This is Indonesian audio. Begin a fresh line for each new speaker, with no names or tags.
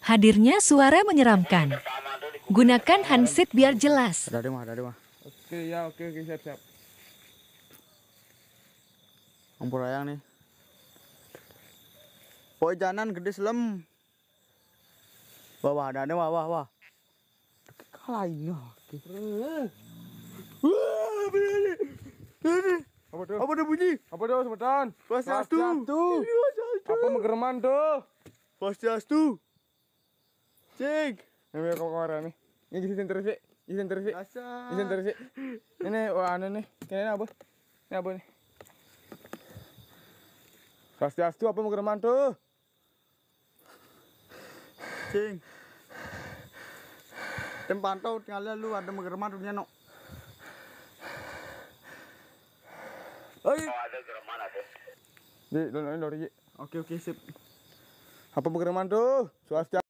Hadirnya suara menyeramkan. Gunakan handset biar jelas.
Ada mah.
Oke, siap.
Ampur ayang nih. Poi janan gede selem. Wah, ada wah. Kalahin oke. Wah, ini.
Apa tuh?
Apa ada bunyi?
Apa tuh, semeton?
Swastiastu.
Apa mengereman tuh?
Swastiastu. Cek.
Ini kemarin nih. Ini izin terus sih. Izin terus sih. Ini wah anu nih. Kayaknya apa? Ini apa nih? Swastiastu apa mengereman tuh?
Cing. Tem pantau tinggal lu ada mengereman dunia no.
Ada gereman ada. Di, lori.
Oke sip.
Apa mengereman tuh? Swastiastu.